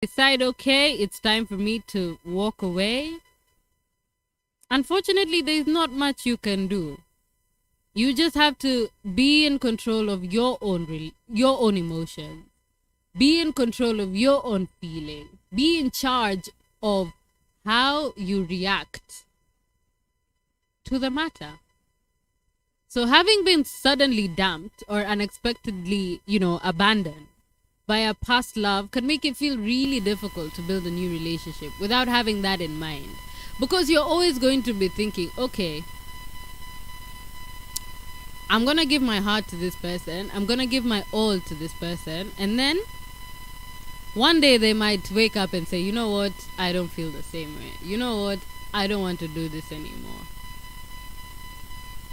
decide, okay, it's time for me to walk away, unfortunately, there's not much you can do. You just have to be in control of your own emotions. Be in control of your own feelings. Be in charge of how you react to the matter. So having been suddenly dumped or unexpectedly, abandoned by a past love can make it feel really difficult to build a new relationship without having that in mind. Because you're always going to be thinking, okay, I'm going to give my heart to this person. I'm going to give my all to this person. And then one day they might wake up and say, you know what? I don't feel the same way. You know what? I don't want to do this anymore.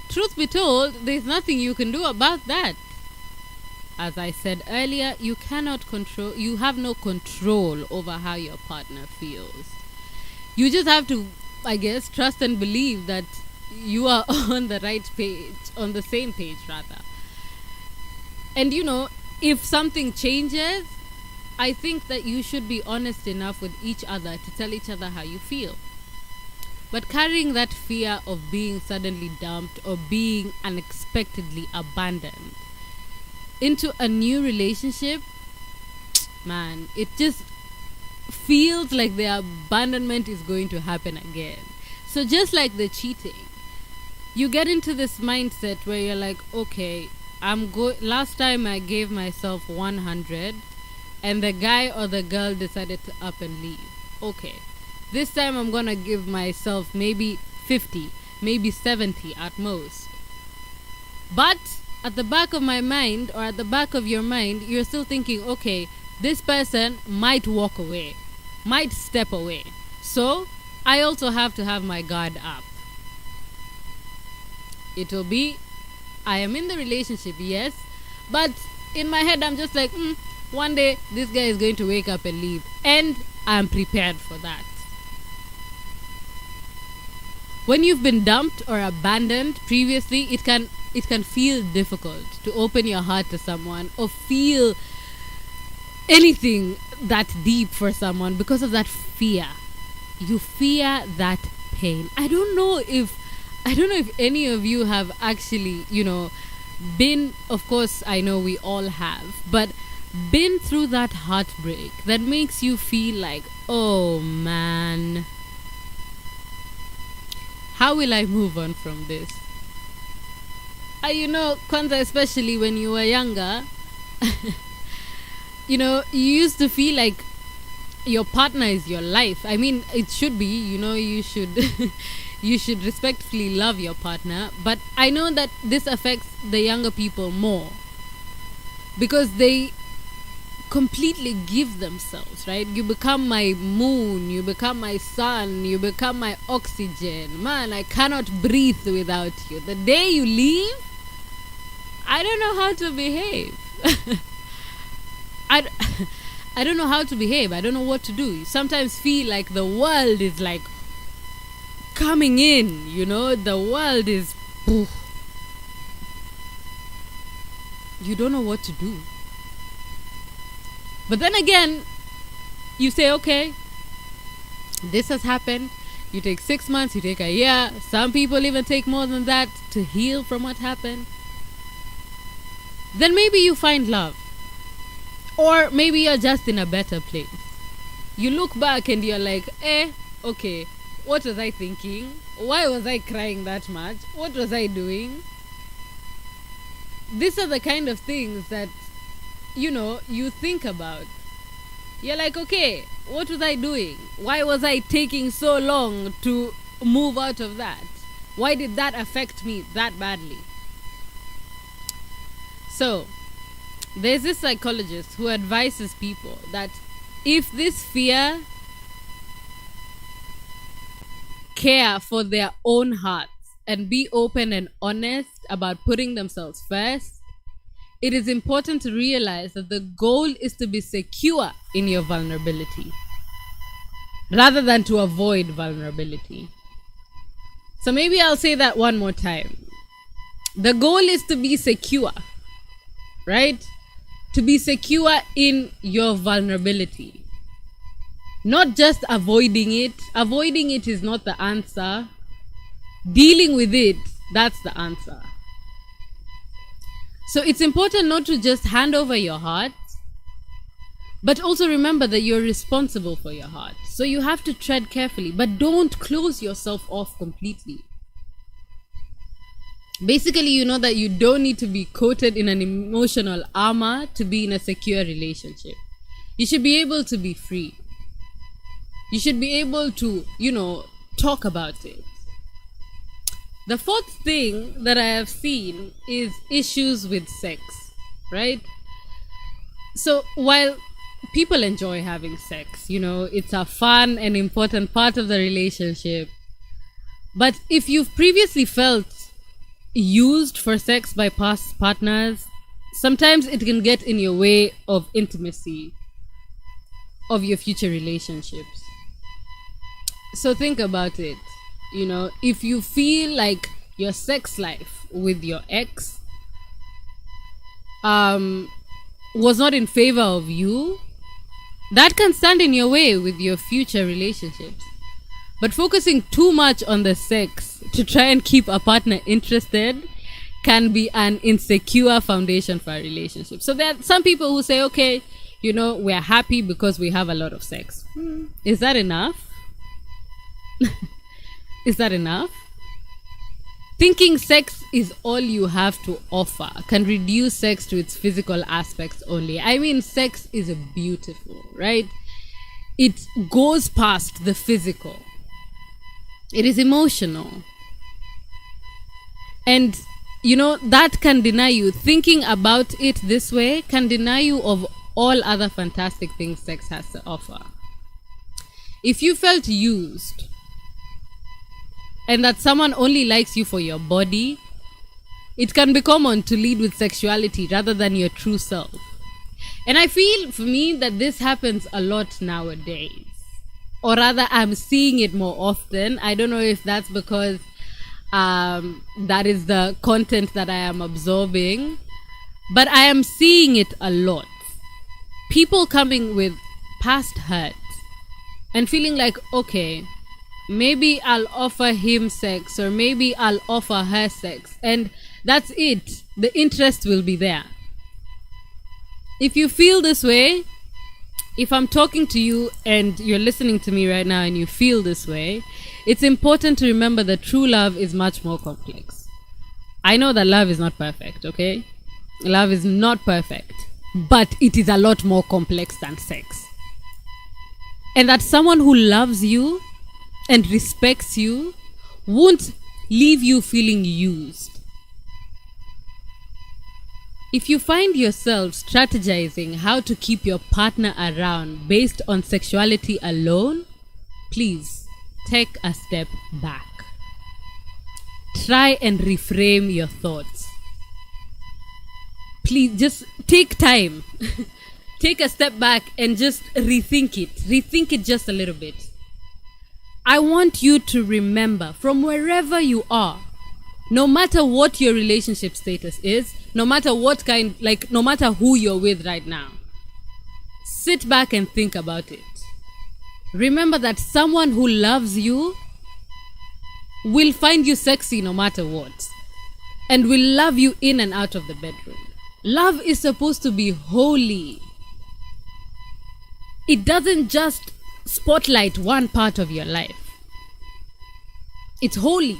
Truth be told, there's nothing you can do about that. As I said earlier, you have no control over how your partner feels. You just have to, I guess, trust and believe that you are on the right page, on the same page rather. And if something changes, I think that you should be honest enough with each other to tell each other how you feel. But carrying that fear of being suddenly dumped or being unexpectedly abandoned into a new relationship, man, it just feels like the abandonment is going to happen again. So just like the cheating, you get into this mindset where you're like, okay, last time I gave myself 100 and the guy or the girl decided to up and leave. Okay, this time I'm gonna give myself maybe 50, maybe 70 at most. But at the back of my mind, or at the back of your mind, you're still thinking, okay, this person might walk away, might step away. So I also have to have my guard up. It will be, I am in the relationship, yes, but in my head I'm just like, one day this guy is going to wake up and leave, and I'm prepared for that. When you've been dumped or abandoned previously, it can feel difficult to open your heart to someone or feel anything that deep for someone because of that fear. You fear that pain. I don't know if any of you have actually, been, of course I know we all have, but been through that heartbreak that makes you feel like, oh man, how will I move on from this? Kwanzaa, especially when you were younger, you used to feel like your partner is your life. I mean, it should be, you should you should respectfully love your partner. But I know that this affects the younger people more because they completely give themselves, right? You become my moon, you become my sun, you become my oxygen. Man, I cannot breathe without you. The day you leave, I don't know how to behave. I don't know how to behave. I don't know what to do. You sometimes feel like the world is like coming in, the world is poof. You don't know what to do. But then again, you say, okay, this has happened. You take 6 months, you take a year. Some people even take more than that to heal from what happened. Then maybe you find love. Or maybe you're just in a better place. You look back and you're like, okay, what was I thinking? Why was I crying that much? What was I doing? These are the kind of things that, you think about. You're like, okay, what was I doing? Why was I taking so long to move out of that? Why did that affect me that badly? So, there's this psychologist who advises people that if this fear, care for their own hearts and be open and honest about putting themselves first, it is important to realize that the goal is to be secure in your vulnerability rather than to avoid vulnerability. So maybe I'll say that one more time. The goal is to be secure, right? To be secure in your vulnerability. Not just avoiding it. Avoiding it is not the answer. Dealing with it, that's the answer. So it's important not to just hand over your heart, but also remember that you're responsible for your heart. So you have to tread carefully, but don't close yourself off completely. Basically, you know that you don't need to be coated in an emotional armor to be in a secure relationship. You should be able to be free. You should be able to, talk about it. The fourth thing that I have seen is issues with sex, right? So while people enjoy having sex, it's a fun and important part of the relationship. But if you've previously felt used for sex by past partners, sometimes it can get in your way of intimacy of your future relationships. So think about it. If you feel like your sex life with your ex was not in favor of you, that can stand in your way with your future relationships. But focusing too much on the sex to try and keep a partner interested can be an insecure foundation for a relationship. So there are some people who say, okay, we're happy because we have a lot of sex. Is that enough? Is that enough? Thinking sex is all you have to offer can reduce sex to its physical aspects only. I mean, sex is beautiful, right? It goes past the physical. It is emotional. And, that can deny you. Thinking about it this way can deny you of all other fantastic things sex has to offer. If you felt used, and that someone only likes you for your body, it can be common to lead with sexuality rather than your true self. And I feel, for me, that this happens a lot nowadays. Or rather, I'm seeing it more often. I don't know if that's because that is the content that I am absorbing, but I am seeing it a lot. People coming with past hurt and feeling like, okay, maybe I'll offer him sex, or maybe I'll offer her sex, and that's it. The interest will be there. If you feel this way, if I'm talking to you and you're listening to me right now and you feel this way, it's important to remember that true love is much more complex. I know that love is not perfect, okay? Love is not perfect, but it is a lot more complex than sex. And that someone who loves you and respects you won't leave you feeling used. If you find yourself strategizing how to keep your partner around based on sexuality alone, please take a step back. Try and reframe your thoughts. Please just take time. Take a step back and just rethink it. Rethink it just a little bit. I want you to remember, from wherever you are, no matter what your relationship status is, no matter no matter who you're with right now, sit back and think about it. Remember that someone who loves you will find you sexy no matter what, and will love you in and out of the bedroom. Love is supposed to be holy. It doesn't just spotlight one part of your life. It's holy,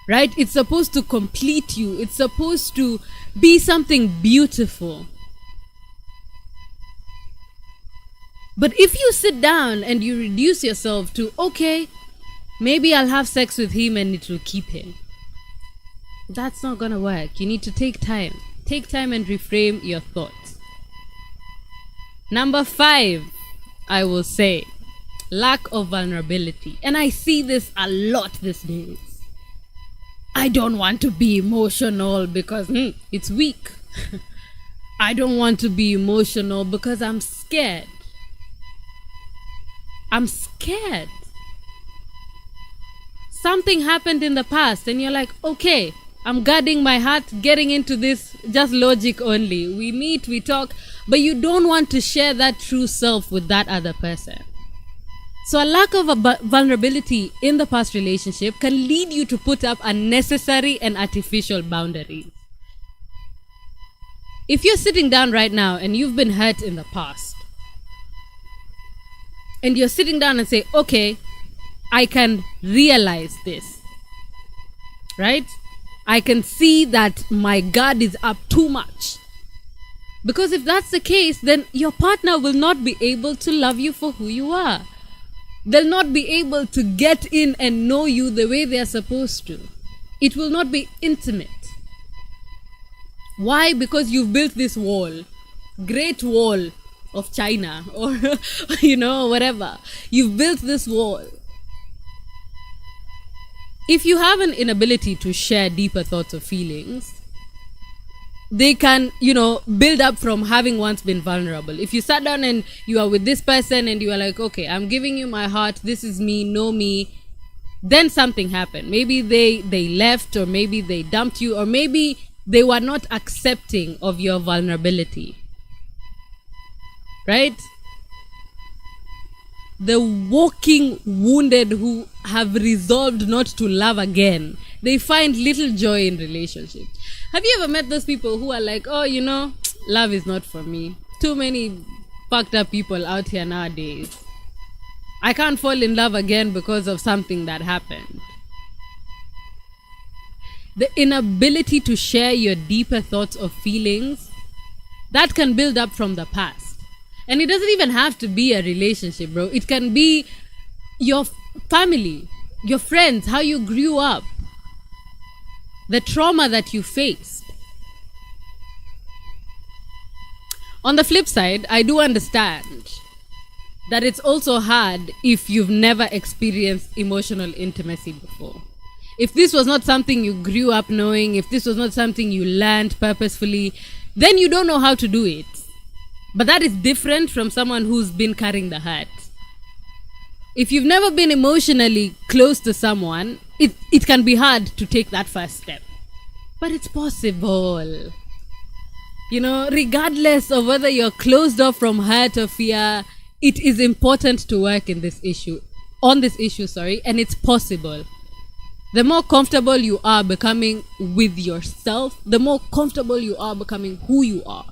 right? It's supposed to complete you. It's supposed to be something beautiful. But if you sit down and you reduce yourself to, okay, maybe I'll have sex with him and it will keep him, that's not gonna work. You need to take time. Take time and reframe your thoughts. Number 5, I will say, lack of vulnerability. And I see this a lot these days. I don't want to be emotional because it's weak. I don't want to be emotional because I'm scared. I'm scared. Something happened in the past and you're like, okay, I'm guarding my heart, getting into this just logic only. We meet, we talk, but you don't want to share that true self with that other person. So a lack of vulnerability in the past relationship can lead you to put up unnecessary and artificial boundaries. If you're sitting down right now and you've been hurt in the past, and you're sitting down and say, okay, I can realize this, right? I can see that my guard is up too much. Because if that's the case, then your partner will not be able to love you for who you are. They'll not be able to get in and know you the way they're supposed to. It will not be intimate. Why? Because you've built this wall, Great Wall of China, or whatever. You've built this wall. If you have an inability to share deeper thoughts or feelings, they can, build up from having once been vulnerable. If you sat down and you are with this person and you are like, okay, I'm giving you my heart, this is me, know me, then something happened. Maybe they left, or maybe they dumped you, or maybe they were not accepting of your vulnerability. Right? The walking wounded who have resolved not to love again, they find little joy in relationships. Have you ever met those people who are like, oh, love is not for me. Too many fucked up people out here nowadays. I can't fall in love again because of something that happened. The inability to share your deeper thoughts or feelings, that can build up from the past. And it doesn't even have to be a relationship, bro. It can be your family, your friends, how you grew up, the trauma that you faced. On the flip side, I do understand that it's also hard if you've never experienced emotional intimacy before. If this was not something you grew up knowing, if this was not something you learned purposefully, then you don't know how to do it. But that is different from someone who's been carrying the hurt. If you've never been emotionally close to someone, it can be hard to take that first step. But it's possible. Regardless of whether you're closed off from hurt or fear, it is important to work on this issue, and it's possible. The more comfortable you are becoming with yourself, the more comfortable you are becoming who you are.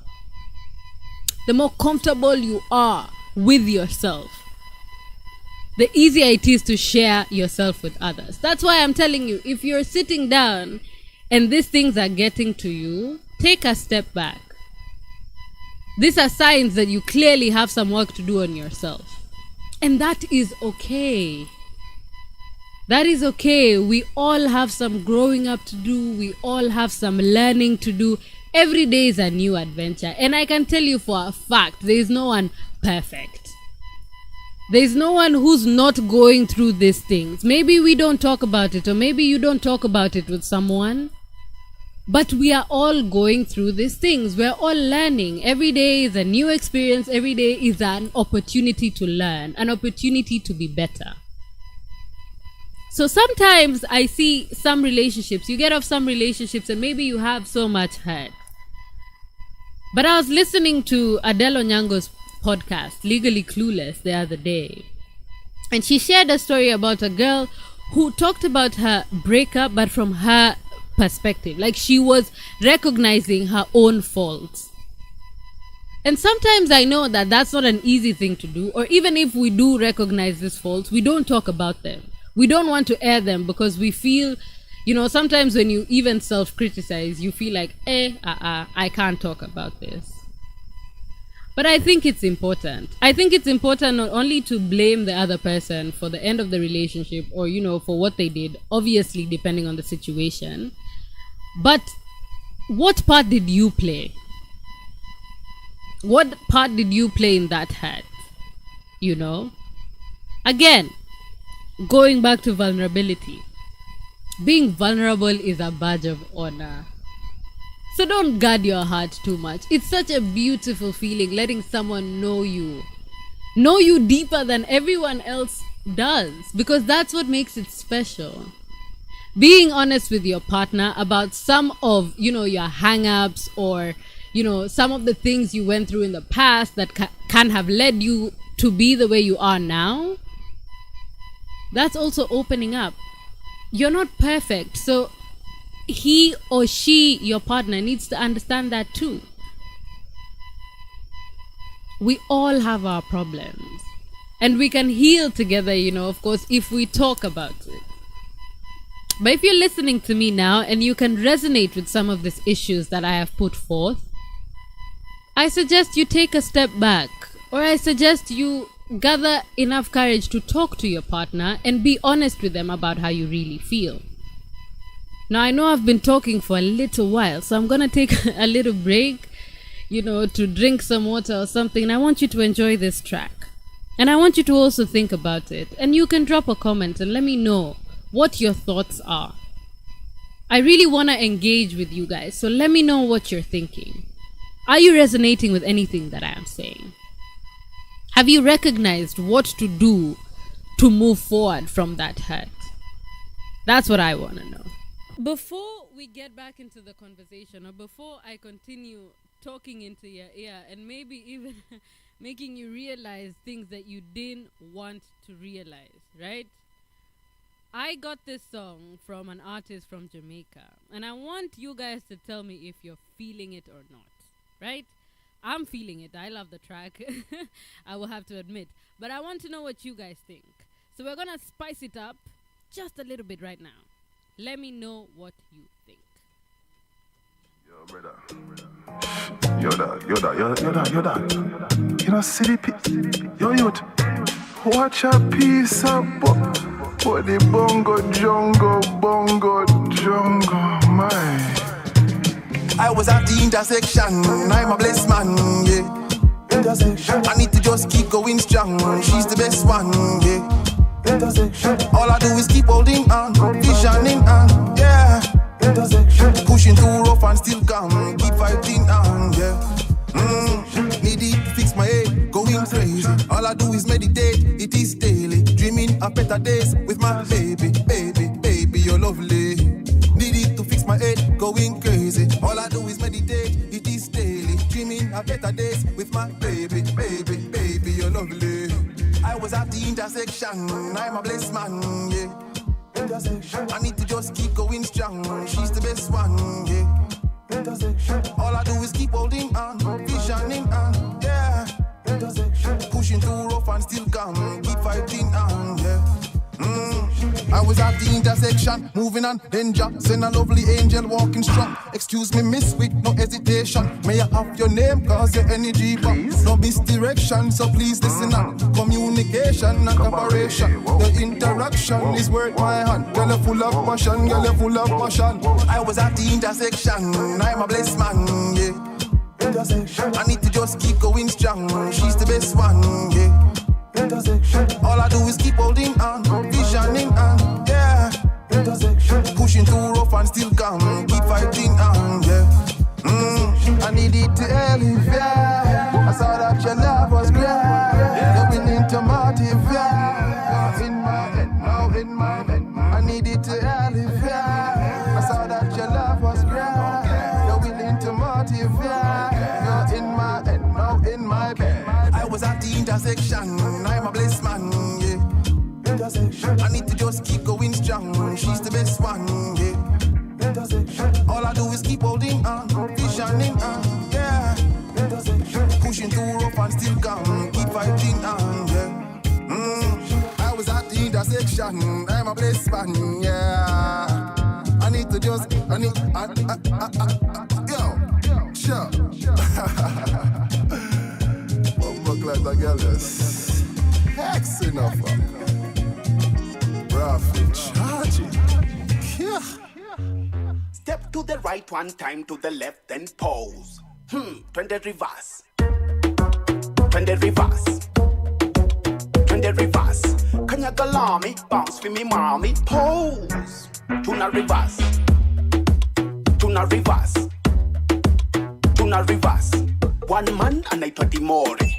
The more comfortable you are with yourself, the easier it is to share yourself with others. That's why I'm telling you, if you're sitting down and these things are getting to you, take a step back. These are signs that you clearly have some work to do on yourself. And that is okay. That is okay. We all have some growing up to do. We all have some learning to do. Every day is a new adventure. And I can tell you for a fact, there is no one perfect. There is no one who's not going through these things. Maybe we don't talk about it, or maybe you don't talk about it with someone. But we are all going through these things. We're all learning. Every day is a new experience. Every day is an opportunity to learn, an opportunity to be better. So sometimes I see some relationships, you get off some relationships and maybe you have so much hurt. But I was listening to Adele Onyango's podcast, Legally Clueless, the other day. And she shared a story about a girl who talked about her breakup, but from her perspective. Like she was recognizing her own faults. And sometimes I know that that's not an easy thing to do. Or even if we do recognize these faults, we don't talk about them. We don't want to air them because we feel, sometimes when you even self-criticize, you feel like, I can't talk about this. But I think it's important. I think it's important not only to blame the other person for the end of the relationship or, for what they did, obviously depending on the situation. But what part did you play? What part did you play in that hurt? Again, going back to vulnerability. Being vulnerable is a badge of honor. So don't guard your heart too much. It's such a beautiful feeling letting someone know you deeper than everyone else does, because that's what makes it special. Being honest with your partner about some of, your hang-ups or, some of the things you went through in the past that can have led you to be the way you are now. That's also opening up. You're not perfect, so he or she, your partner, needs to understand that too. We all have our problems, and we can heal together, of course, if we talk about it. But if you're listening to me now and you can resonate with some of these issues that I have put forth, I suggest you take a step back, or I suggest you gather enough courage to talk to your partner and be honest with them about how you really feel. Now, I know I've been talking for a little while, so I'm going to take a little break, to drink some water or something. And I want you to enjoy this track. And I want you to also think about it. And you can drop a comment and let me know what your thoughts are. I really want to engage with you guys, so let me know what you're thinking. Are you resonating with anything that I am saying? Have you recognized what to do to move forward from that hurt? That's what I want to know. Before we get back into the conversation, or before I continue talking into your ear and maybe even making you realize things that you didn't want to realize, right? I got this song from an artist from Jamaica, and I want you guys to tell me if you're feeling it or not, right? I'm feeling it. I love the track. I will have to admit. But I want to know what you guys think. So we're going to spice it up just a little bit right now. Let me know what you think. Yo, brother. Yo, that. You know, silly yo, youth. Watch a piece of for the bongo, jungle, my. I was at the intersection, I'm a blessed man, yeah. Intersection. I need to just keep going strong, she's the best one, yeah. Intersection. All I do is keep holding on, visioning on, yeah. Intersection. Pushing through rough and still calm, keep fighting on, yeah. Need it to fix my head, going crazy. All I do is meditate, it is daily. Dreaming of better days with my baby, you're lovely. Need it to fix my head, going crazy. All I do is meditate, it is daily. Dreaming of better days with my baby, you're lovely. I was at the intersection, I'm a blessed man, yeah. Intersection. I need to just keep going strong, she's the best one, yeah. Intersection. All I do is keep holding on, visioning on, yeah. Intersection. Pushing through rough and still calm, keep fighting on, yeah. I was at the intersection, moving on, danger. Send a lovely angel walking strong. Excuse me, miss, with no hesitation. May I have your name, cause your energy box. No misdirection, so please listen on. Communication and cooperation. The interaction is worth my hand. Girl, you're full of passion, I was at the intersection, I'm a blessed man, yeah. Intersection. I need to just keep going strong, she's the best one, yeah. Intersection. All I do is keep holding on, visioning on, yeah. Intersection. Pushing through rough and still calm, keep fighting on, yeah. I needed to elevate. I saw that your love was great. You're willing to motivate. In my head, now in my head. I needed to elevate. I saw that your love was great. You're willing to motivate. You're in my head, now in my bed. I was at the intersection, I'm a blessed man, yeah. Intersection. I need to just keep going strong, she's the best one, yeah. Intersection. All I do is keep holding on, visioning on, yeah. Intersection. Pushing through rough and still calm, keep fighting on, yeah. I was at the intersection, I'm a blessed man, yeah. I need to just, yo, sure. Like the girl is hex enough. Rough charging. Yeah. Step to the right one time, to the left, then pose. 20 reverse. 20 reverse. 20 reverse. Can you go on me? Bounce for me, mommy. Pose. Tuna reverse. Tuna reverse. Tuna reverse. One man anaitwa Dimore.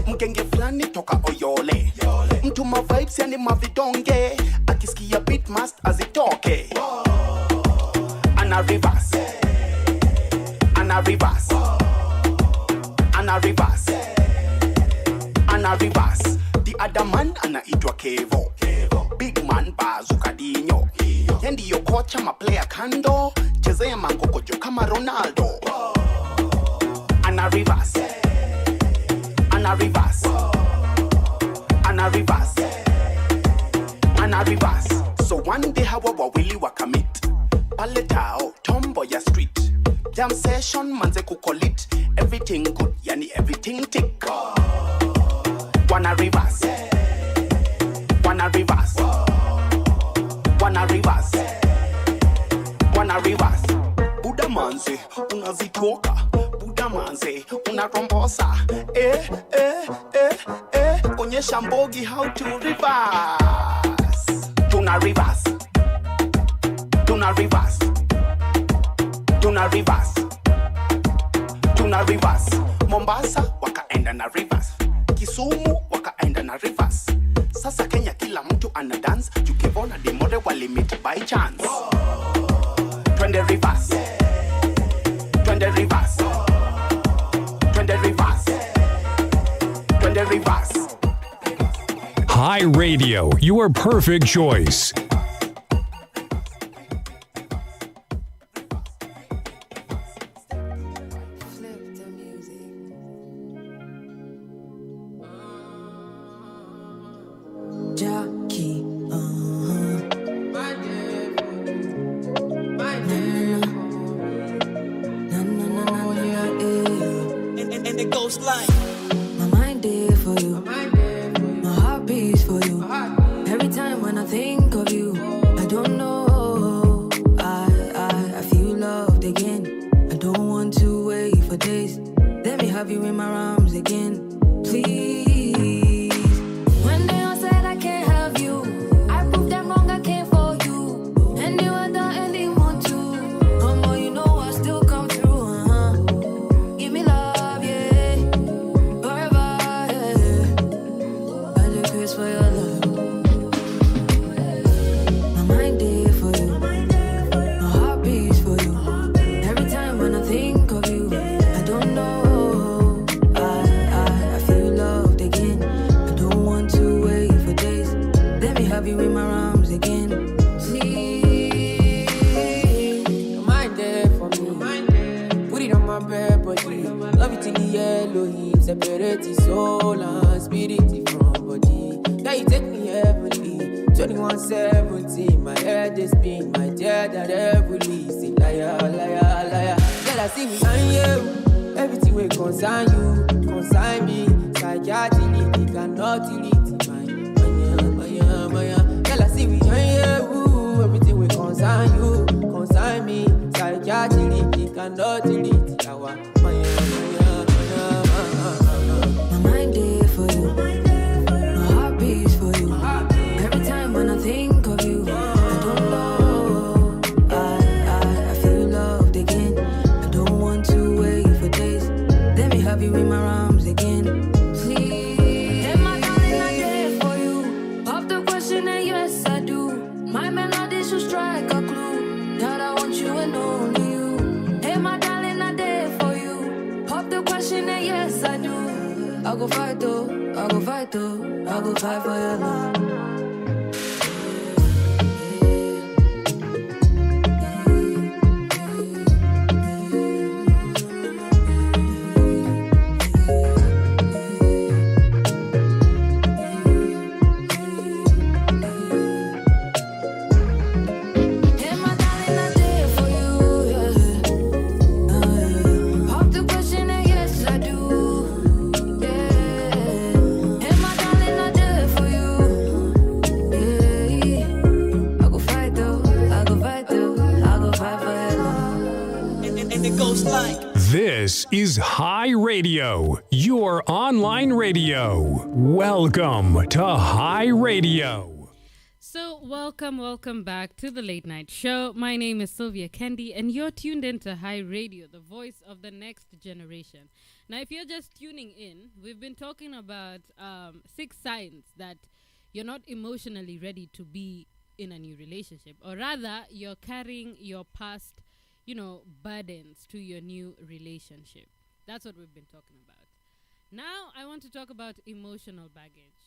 Mkenge flani toka Oyole. Mtuma vibes yani mavidonge. Akisikia beat must azitoke. Ana reverse. Ana reverse. Ana reverse. Ana reverse. The other man anaitwa Kevo. Big man bazuka dinyo. Yendi yo kocha ma player kando, chezea mangokojo kama Ronaldo. Ana reverse, ana reverse, ana reverse, ana reverse. So one day hawa wawili wakamit, paletao tombo ya street. Jam session manze kukolit, everything good, yani everything tick. Wanna reverse, wanna reverse, wanna reverse, wanna reverse. Buddha manze unazitoka, Buddha manze unarombosa. Onyesha mbogi how to reverse. Tuna reverse, tuna reverse, tuna reverse, tuna reverse. Mombasa wakaenda na reverse, Kisumu wakaenda na reverse. Sasa Kenya kila mtu ana dance, Jukevona demore wali meet by chance. Twende reverse, twende reverse, twende reverse, twende reverse. Hi Radio, your perfect choice. This is Hi Radio, your online radio. Welcome to Hi Radio. So, welcome back to the Late Night Show. My name is Sylvia Kendy, and you're tuned into Hi Radio, the voice of the next generation. Now, if you're just tuning in, we've been talking about 6 signs that you're not emotionally ready to be in a new relationship, or rather, you're carrying your past burdens to your new relationship. That's what we've been talking about. Now, I want to talk about emotional baggage.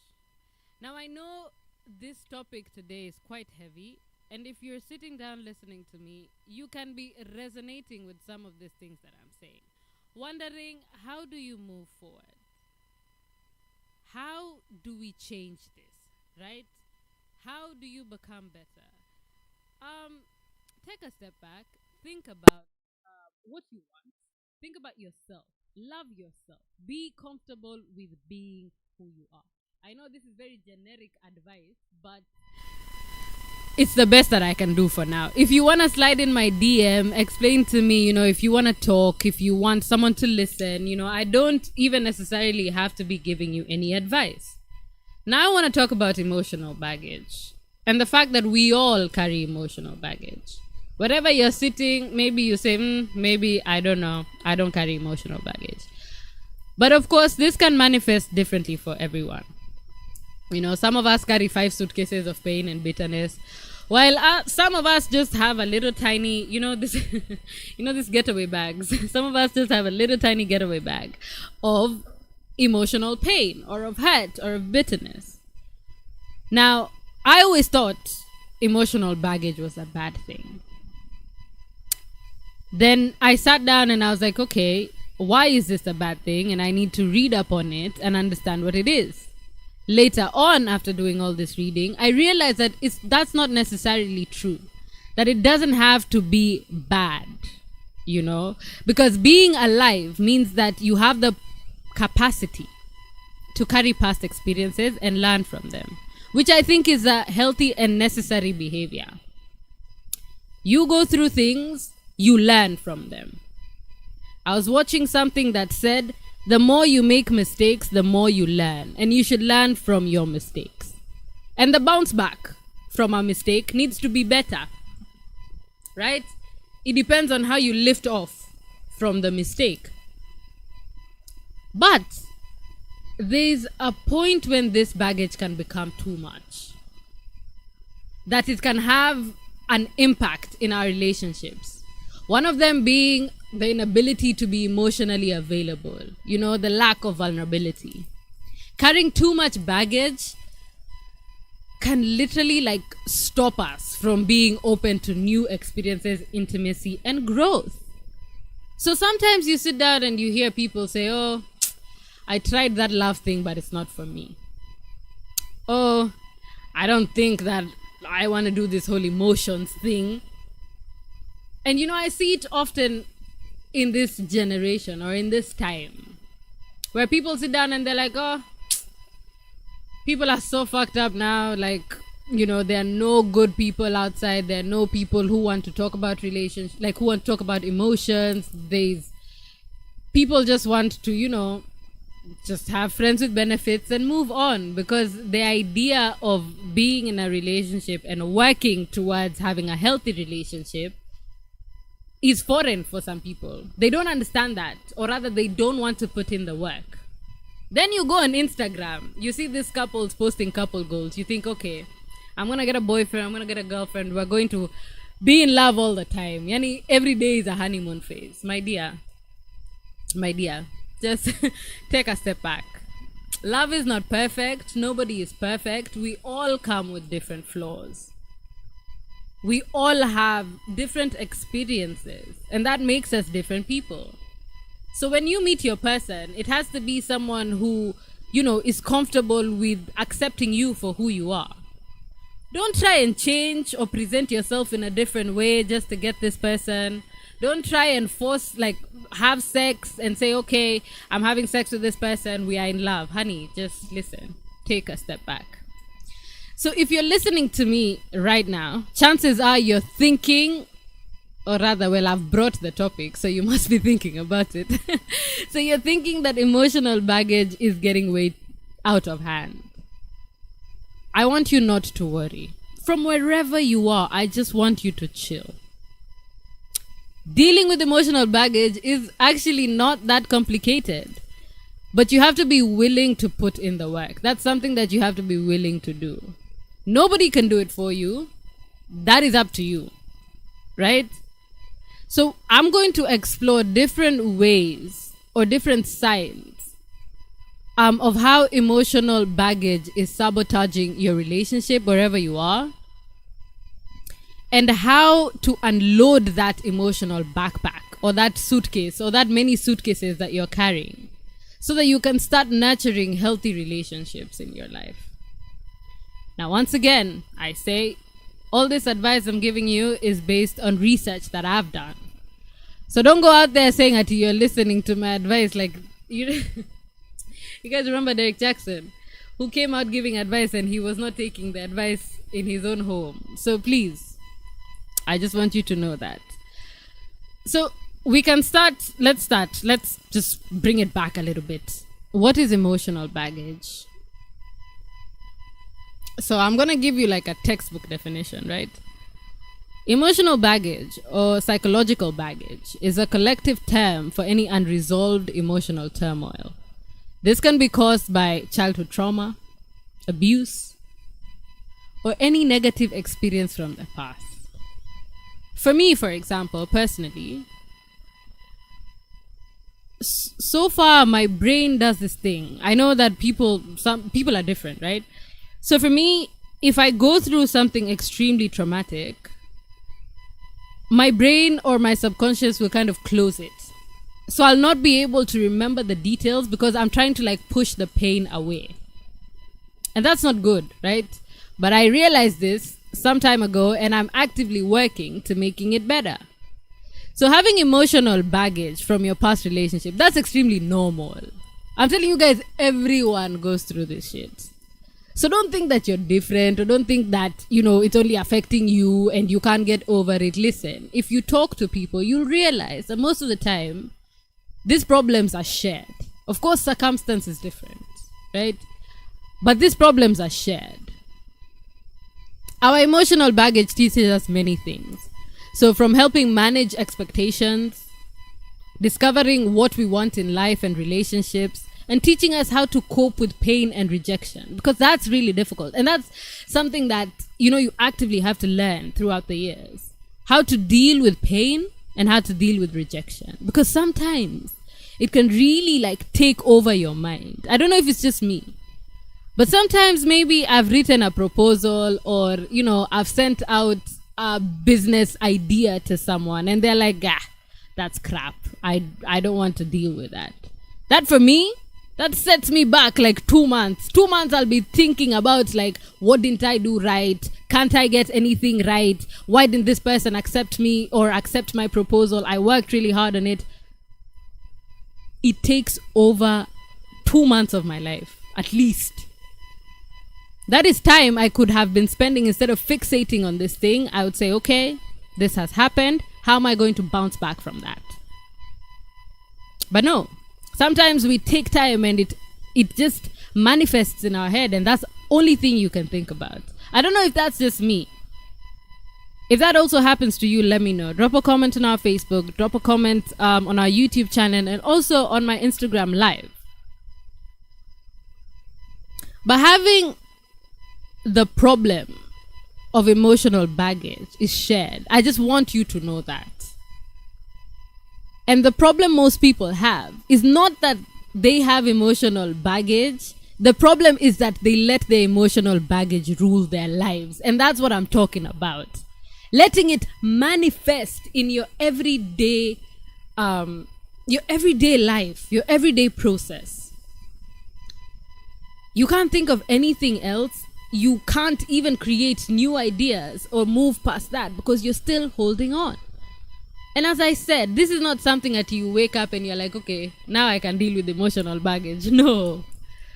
Now, I know this topic today is quite heavy. And if you're sitting down listening to me, you can be resonating with some of these things that I'm saying. Wondering, how do you move forward? How do we change this, right? How do you become better? Take a step back. Think about what you want. Think about yourself. Love yourself. Be comfortable with being who you are. I know this is very generic advice, but it's the best that I can do for now. If you want to slide in my DM, explain to me, if you want to talk, if you want someone to listen, I don't even necessarily have to be giving you any advice. Now I want to talk about emotional baggage and the fact that we all carry emotional baggage. Wherever you're sitting, maybe you say, maybe, I don't know, I don't carry emotional baggage. But of course, this can manifest differently for everyone. Some of us carry 5 suitcases of pain and bitterness, while some of us just have a little tiny, this getaway bags. Some of us just have a little tiny getaway bag of emotional pain or of hurt or of bitterness. Now, I always thought emotional baggage was a bad thing. Then I sat down and I was like, okay, why is this a bad thing? And I need to read up on it and understand what it is. Later on, after doing all this reading, I realized that that's not necessarily true. That it doesn't have to be bad, because being alive means that you have the capacity to carry past experiences and learn from them, which I think is a healthy and necessary behavior. You go through things, you learn from them. I was watching something that said, the more you make mistakes, the more you learn. And you should learn from your mistakes. And the bounce back from a mistake needs to be better. Right? It depends on how you lift off from the mistake. But there's a point when this baggage can become too much. That it can have an impact in our relationships. One of them being the inability to be emotionally available, the lack of vulnerability. Carrying too much baggage can literally stop us from being open to new experiences, intimacy, and growth. So sometimes you sit down and you hear people say, oh, I tried that love thing, but it's not for me. Oh, I don't think that I want to do this whole emotions thing. And I see it often in this generation or in this time where people sit down and they're like, oh, people are so fucked up now. There are no good people outside. There are no people who want to talk about relationships, who want to talk about emotions. People just want to, just have friends with benefits and move on, because the idea of being in a relationship and working towards having a healthy relationship is foreign for some people. They don't understand that, or rather they don't want to put in the work. Then you go on Instagram, you see these couples posting couple goals. You think, okay, I'm gonna get a boyfriend, I'm gonna get a girlfriend, we're going to be in love all the time. Yani, every day is a honeymoon phase. My dear, just take a step back. Love is not perfect. Nobody is perfect. We all come with different flaws. We all have different experiences, and that makes us different people. So when you meet your person, it has to be someone who, is comfortable with accepting you for who you are. Don't try and change or present yourself in a different way just to get this person. Don't try and force, have sex and say, okay, I'm having sex with this person, we are in love. Honey, just listen. Take a step back. So if you're listening to me right now, chances are you're thinking, or rather, I've brought the topic, so you must be thinking about it. So you're thinking that emotional baggage is getting way out of hand. I want you not to worry. From wherever you are, I just want you to chill. Dealing with emotional baggage is actually not that complicated. But you have to be willing to put in the work. That's something that you have to be willing to do. Nobody can do it for you. That is up to you. Right? So I'm going to explore different ways or different sides of how emotional baggage is sabotaging your relationship wherever you are, and how to unload that emotional backpack or that suitcase or that many suitcases that you're carrying so that you can start nurturing healthy relationships in your life. Now, once again, I say all this advice I'm giving you is based on research that I've done. So don't go out there saying that you're listening to my advice like you. You guys remember Derek Jackson, who came out giving advice and he was not taking the advice in his own home. So please, I just want you to know that. So we can start. Let's just bring it back a little bit. What is emotional baggage? So I'm going to give you like a textbook definition, right? Emotional baggage or psychological baggage is a collective term for any unresolved emotional turmoil. This can be caused by childhood trauma, abuse, or any negative experience from the past. For me, for example, personally, so far my brain does this thing. I know that some people are different, right? So for me, if I go through something extremely traumatic, my brain or my subconscious will kind of close it. So I'll not be able to remember the details because I'm trying to like push the pain away. And that's not good, right? But I realized this some time ago and I'm actively working to making it better. So having emotional baggage from your past relationship, that's extremely normal. I'm telling you guys, everyone goes through this shit. So don't think that you're different or don't think that, it's only affecting you and you can't get over it. Listen, if you talk to people, you'll realize that most of the time, these problems are shared. Of course, circumstance is different, right? But these problems are shared. Our emotional baggage teaches us many things. So from helping manage expectations, discovering what we want in life and relationships, and teaching us how to cope with pain and rejection, because that's really difficult. And that's something that, you actively have to learn throughout the years. How to deal with pain and how to deal with rejection. Because sometimes it can really like take over your mind. I don't know if it's just me. But sometimes maybe I've written a proposal or, I've sent out a business idea to someone and they're like, that's crap. I don't want to deal with that. That for me, that sets me back like 2 months. 2 months I'll be thinking about like, what didn't I do right? Can't I get anything right? Why didn't this person accept me or accept my proposal? I worked really hard on it. It takes over 2 months of my life, at least. That is time I could have been spending instead of fixating on this thing. I would say, okay, this has happened. How am I going to bounce back from that? But no. Sometimes we take time and it just manifests in our head and that's the only thing you can think about. I don't know if that's just me. If that also happens to you, let me know. Drop a comment on our Facebook, drop a comment on our YouTube channel and also on my Instagram live. But having the problem of emotional baggage is shared. I just want you to know that. And the problem most people have is not that they have emotional baggage. The problem is that they let their emotional baggage rule their lives. And that's what I'm talking about. Letting it manifest in your everyday life, your everyday process. You can't think of anything else. You can't even create new ideas or move past that because you're still holding on. And as I said, this is not something that you wake up and you're like, okay, now I can deal with emotional baggage. No.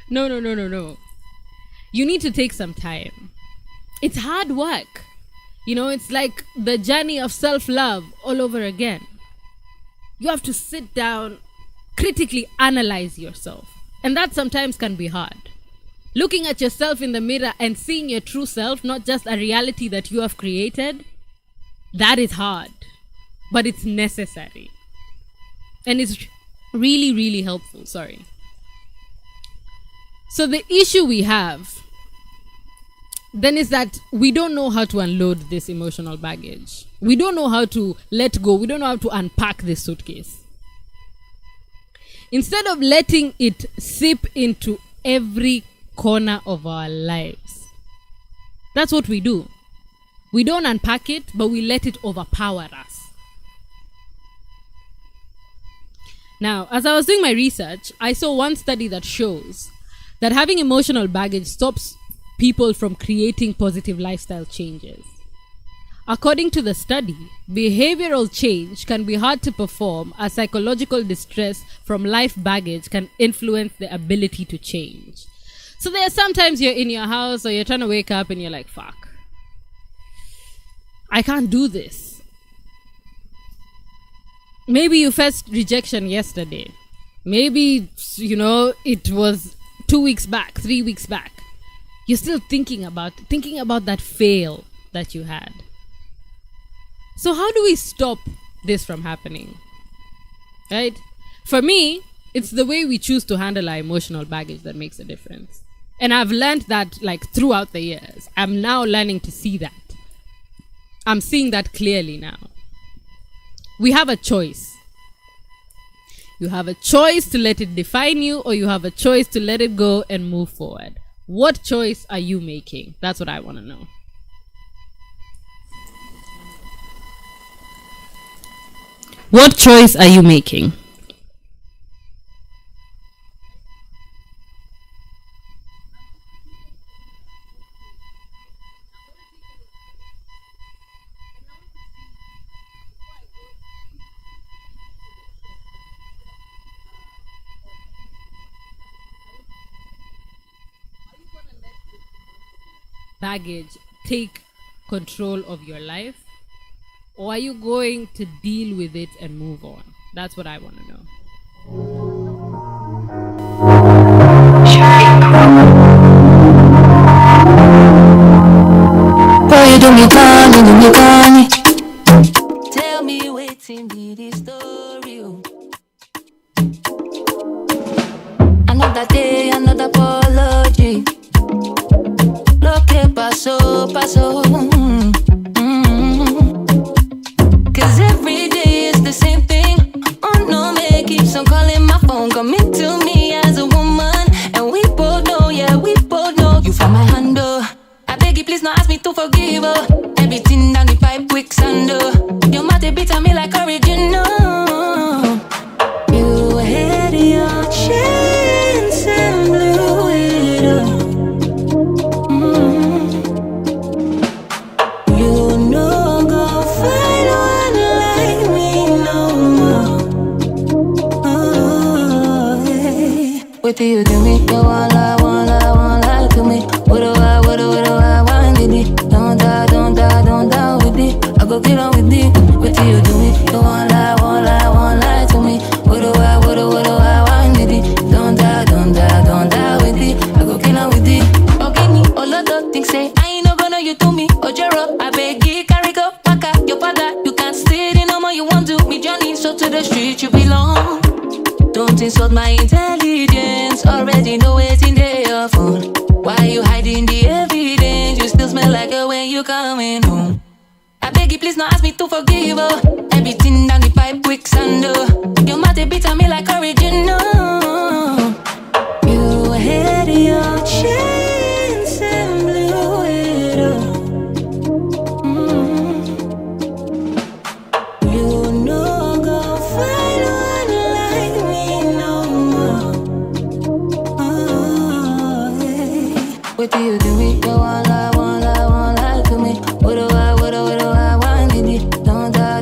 You need to take some time. It's hard work. It's like the journey of self-love all over again. You have to sit down, critically analyze yourself. And that sometimes can be hard. Looking at yourself in the mirror and seeing your true self, not just a reality that you have created, that is hard. But it's necessary. And it's really, really helpful. Sorry. So the issue we have then is that we don't know how to unload this emotional baggage. We don't know how to let go. We don't know how to unpack this suitcase. instead of letting it seep into every corner of our lives. That's what we do. We don't unpack it, but we let it overpower us. Now, as I was doing my research, I saw one study that shows that having emotional baggage stops people from creating positive lifestyle changes. According to the study, behavioral change can be hard to perform as psychological distress from life baggage can influence the ability to change. So there are sometimes you're in your house or you're trying to wake up and you're like, fuck, I can't do this. Maybe you faced rejection yesterday. Maybe, it was 2 weeks back, 3 weeks back. You're still thinking about that fail that you had. So how do we stop this from happening? Right? For me, it's the way we choose to handle our emotional baggage that makes a difference. And I've learned that throughout the years. I'm now learning to see that. I'm seeing that clearly now. We have a choice. You have a choice to let it define you, or you have a choice to let it go and move forward. What choice are you making? That's what I want to know. What choice are you making? Baggage take control of your life, or are you going to deal with it and move on? That's what I want to know. Tell me waiting be the story. Another day, another apology. Lo que pasó, pasó. Cause every day is the same thing. Oh no, man keeps on calling my phone, coming to me as a woman. And we both know, yeah, we both know. You found my handle. I beg you, please don't ask me to forgive her. Everything down the pipe, quicksand. Your mother beat on me like original. You had your chance and blew it up. You know, go find one like me no more. Oh, hey. What do you do me? You won't lie to me. What do I want with it? Don't die with it. I go get on with it. What do you do me? You won't lie to me. What do I want with it? Don't die with it. I go get on with it. Okay, me, all of the things say I ain't no gonna you to me. Ojero, I beg you, carry go, pack up your father. You can't stay in no more, you want to me Johnny, so to the street you belong. Don't insult my intelligence, already know it's in your phone. Why you hiding the evidence? You still smell like her when you coming home. I beg you, please don't ask me to forgive her. Everything down the pipe, quicksand. Your mother beat on me like original. You had your chance and blew it up. You know, go find one like me no more. Oh, hey. What do you do me? You won't lie to me. What do I want with it? Don't die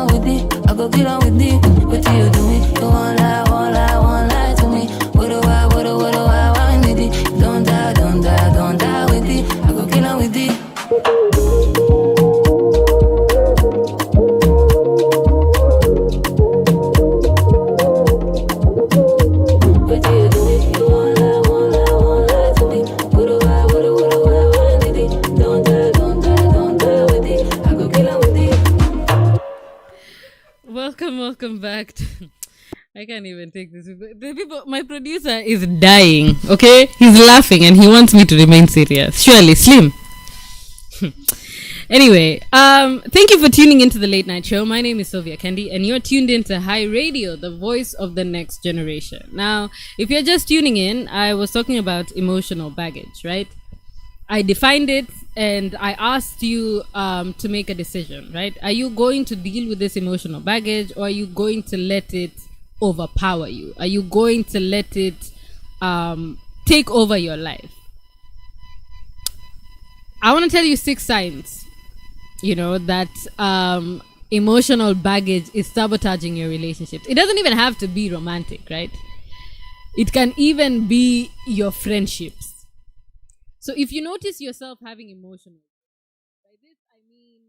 with it. I go get on with it. What do you do me? You won't lie to me. What do I want with it? Don't die with it. I go get on with it. What do you do me? You won't lie to me. What do I want with it? Don't die with it. I go get on with it. Welcome back to I can't even take this. My producer is dying, okay? He's laughing and he wants me to remain serious. Surely, Slim. Anyway, thank you for tuning into the Late Night Show. My name is Sylvia Kendy, and you're tuned into Hi Radio, the voice of the next generation. Now, if you're just tuning in, I was talking about emotional baggage, right? I defined it, and I asked you to make a decision, right? Are you going to deal with this emotional baggage, or are you going to let it overpower you? Are you going to let it take over your life? I want to tell you 6 signs, that emotional baggage is sabotaging your relationships. It doesn't even have to be romantic, right? It can even be your friendships. So if you notice yourself having emotional, by this I mean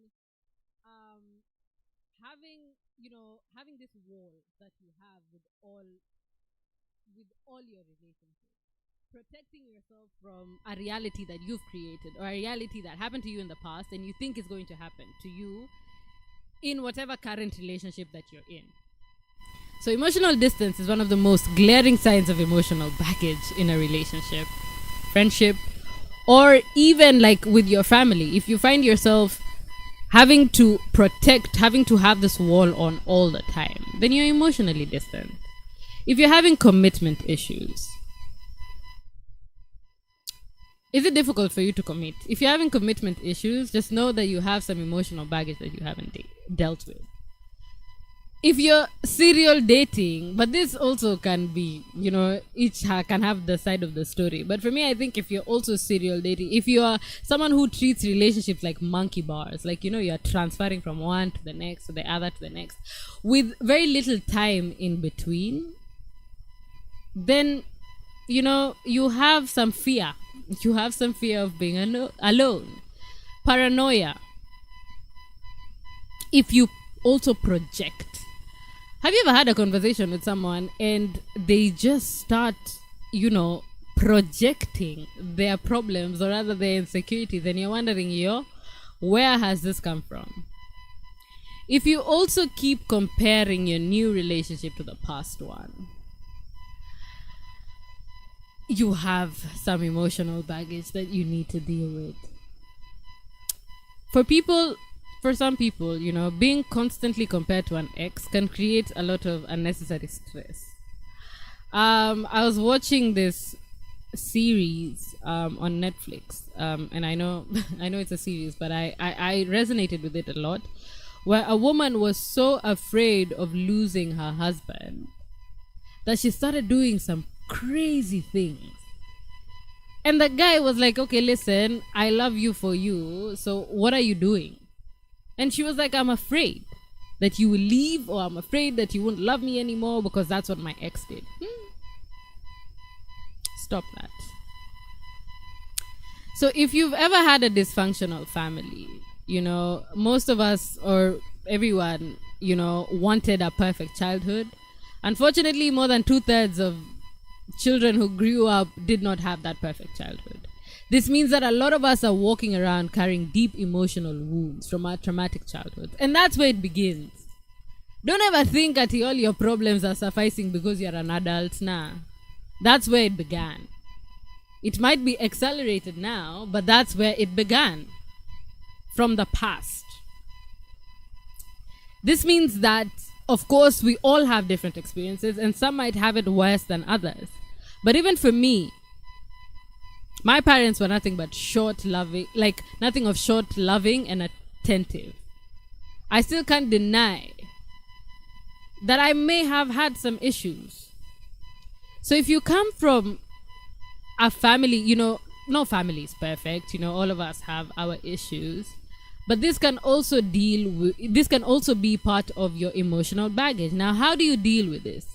having this wall that you have with all your relationships, protecting yourself from a reality that you've created or a reality that happened to you in the past and you think is going to happen to you in whatever current relationship that you're in. So emotional distance is one of the most glaring signs of emotional baggage in a relationship, friendship, or even like with your family. If you find yourself having to have this wall on all the time, then you're emotionally distant. If you're having commitment issues, is it difficult for you to commit? If you're having commitment issues, just know that you have some emotional baggage that you haven't dealt with. If you're serial dating, but this also can be, each can have the side of the story. But for me, I think if you're also serial dating, if you are someone who treats relationships like monkey bars, like, you're transferring from one to the next, to the other, to the next, with very little time in between, then, you have some fear. You have some fear of being alone. Paranoia. If you also project. Have you ever had a conversation with someone and they just start, projecting their problems or rather their insecurities, and you're wondering, where has this come from? If you also keep comparing your new relationship to the past one, you have some emotional baggage that you need to deal with. For some people, being constantly compared to an ex can create a lot of unnecessary stress. I was watching this series on Netflix, and I know it's a series, but I resonated with it a lot, where a woman was so afraid of losing her husband that she started doing some crazy things. And the guy was like, okay, listen, I love you for you, so what are you doing? And she was like, I'm afraid that you will leave, or I'm afraid that you won't love me anymore because that's what my ex did. Stop that. So if you've ever had a dysfunctional family, most of us or everyone, wanted a perfect childhood. Unfortunately, more than 2/3 of children who grew up did not have that perfect childhood. This means that a lot of us are walking around carrying deep emotional wounds from our traumatic childhood. And that's where it begins. Don't ever think that all your problems are sufficing because you're an adult. Nah. That's where it began. It might be accelerated now, but that's where it began. From the past. This means that, of course, we all have different experiences, and some might have it worse than others. But even for me, my parents were nothing of short, loving and attentive. I still can't deny that I may have had some issues. So if you come from a family, no family is perfect. All of us have our issues. But this can also be part of your emotional baggage. Now, how do you deal with this?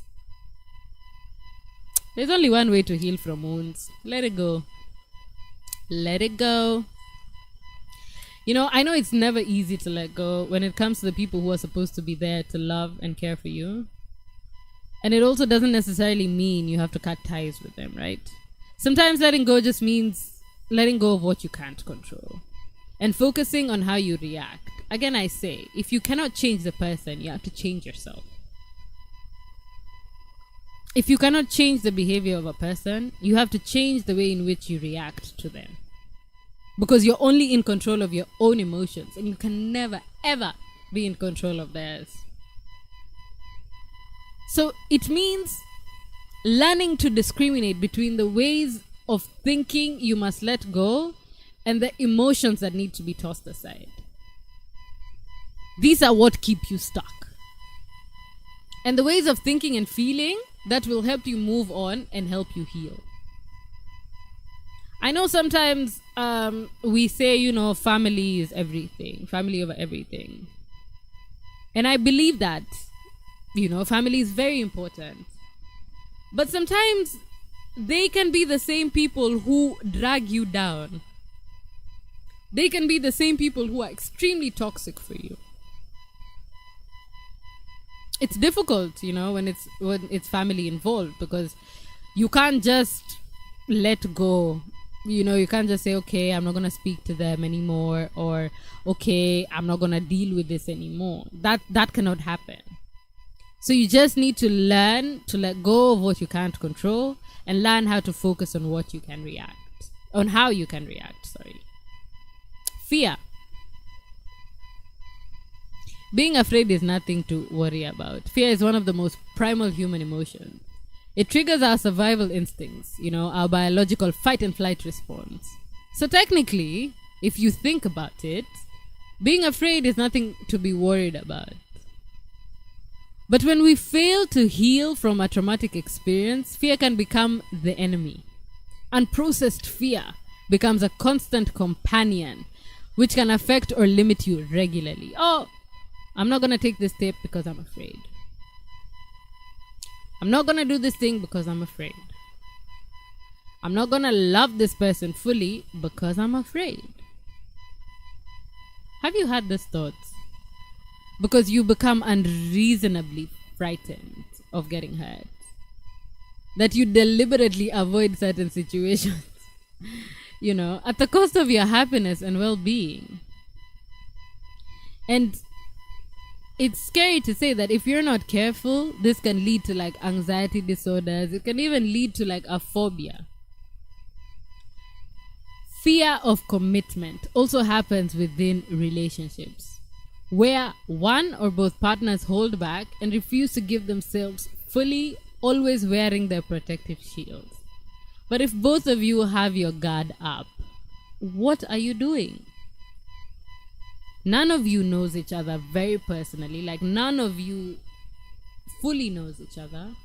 There's only one way to heal from wounds. Let it go. Let it go. I know it's never easy to let go when it comes to the people who are supposed to be there to love and care for you. And it also doesn't necessarily mean you have to cut ties with them, right? Sometimes letting go just means letting go of what you can't control and focusing on how you react. Again, I say, if you cannot change the person, you have to change yourself. If you cannot change the behavior of a person, you have to change the way in which you react to them. because you're only in control of your own emotions and you can never, ever be in control of theirs. So it means learning to discriminate between the ways of thinking you must let go and the emotions that need to be tossed aside. These are what keep you stuck. And the ways of thinking and feeling that will help you move on and help you heal. I know sometimes we say, family is everything, family over everything. And I believe that, family is very important. But sometimes they can be the same people who drag you down. They can be the same people who are extremely toxic for you. It's difficult, when it's family involved, because you can't just let go. You can't just say, okay, I'm not going to speak to them anymore, or okay, I'm not going to deal with this anymore. That cannot happen. So you just need to learn to let go of what you can't control and learn how to focus on what you can react, on how you can react, Fear. Being afraid is nothing to worry about. Fear is one of the most primal human emotions. It triggers our survival instincts, our biological fight and flight response. So technically, if you think about it, being afraid is nothing to be worried about. But when we fail to heal from a traumatic experience, fear can become the enemy. Unprocessed fear becomes a constant companion, which can affect or limit you regularly. Oh, I'm not going to take this step because I'm afraid. I'm not going to do this thing because I'm afraid. I'm not going to love this person fully because I'm afraid. Have you had these thoughts? Because you become unreasonably frightened of getting hurt. That you deliberately avoid certain situations, at the cost of your happiness and well-being. And it's scary to say that if you're not careful, this can lead to anxiety disorders. It can even lead to a phobia. Fear of commitment also happens within relationships, where one or both partners hold back and refuse to give themselves fully, always wearing their protective shields. But if both of you have your guard up, what are you doing? None of you knows each other very personally. None of you fully knows each other.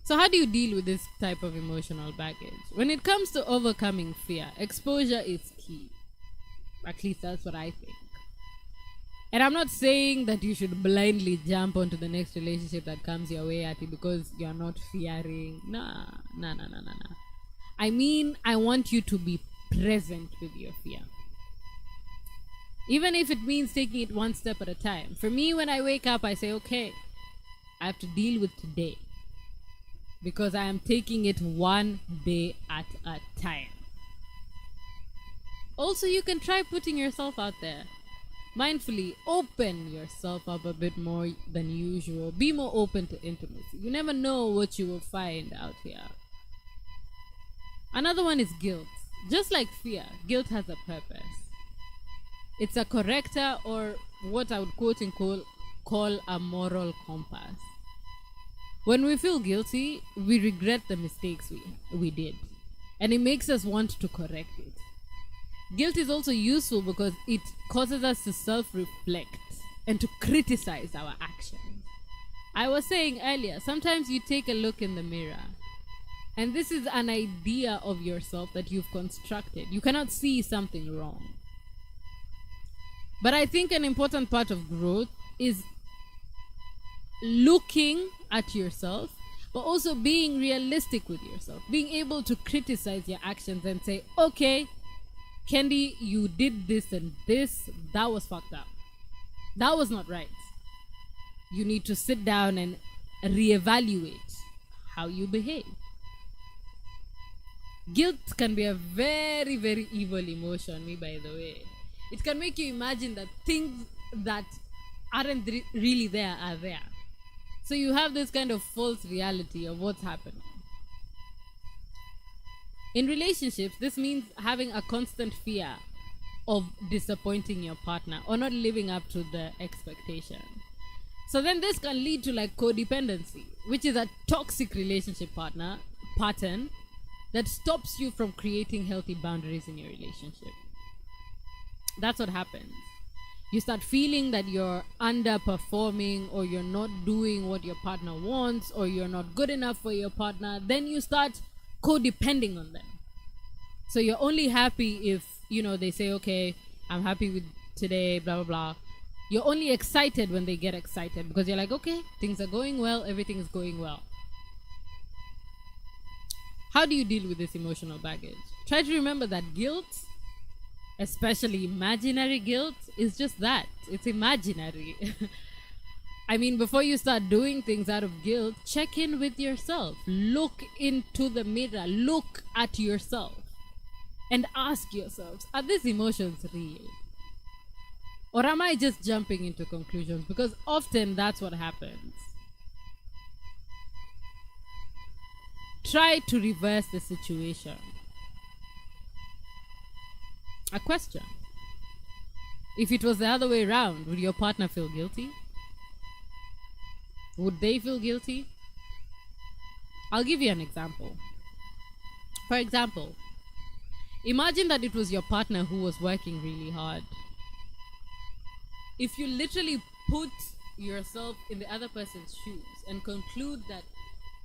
So how do you deal with this type of emotional baggage? When it comes to overcoming fear, exposure is key. At least that's what I think. And I'm not saying that you should blindly jump onto the next relationship that comes your way at it because you're not fearing. Nah. I mean, I want you to be present with your fear. Even if it means taking it one step at a time. For me, when I wake up, I say, okay, I have to deal with today. Because I am taking it one day at a time. Also, you can try putting yourself out there. Mindfully open yourself up a bit more than usual. Be more open to intimacy. You never know what you will find out here. Another one is guilt. Just like fear, guilt has a purpose. It's a corrector, or what I would quote and call a moral compass. When we feel guilty, we regret the mistakes we did. And it makes us want to correct it. Guilt is also useful because it causes us to self-reflect and to criticize our actions. I was saying earlier, sometimes you take a look in the mirror, and this is an idea of yourself that you've constructed. You cannot see something wrong. But I think an important part of growth is looking at yourself, but also being realistic with yourself. Being able to criticize your actions and say, okay, Kendy, you did this and this. That was fucked up. That was not right. You need to sit down and reevaluate how you behave. Guilt can be a very, very evil emotion, by the way. It can make you imagine that things that aren't really there are there. So you have this kind of false reality of what's happening. In relationships, this means having a constant fear of disappointing your partner or not living up to the expectation. So then this can lead to like codependency, which is a toxic relationship pattern that stops you from creating healthy boundaries in your relationship. That's what happens. You start feeling that you're underperforming, or you're not doing what your partner wants, or you're not good enough for your partner. Then you start codepending on them. So you're only happy if, they say, okay, I'm happy with today, blah, blah, blah. You're only excited when they get excited because you're like, okay, things are going well, everything is going well. How do you deal with this emotional baggage? Try to remember that guilt, especially imaginary guilt, is just that. It's imaginary. I mean, before you start doing things out of guilt, check in with yourself. Look into the mirror. Look at yourself. And ask yourselves, are these emotions real? Or am I just jumping into conclusions? Because often that's what happens. Try to reverse the situation. A question. If it was the other way around, would your partner feel guilty? Would they feel guilty? I'll give you an example. For example, imagine that it was your partner who was working really hard. If you literally put yourself in the other person's shoes and conclude that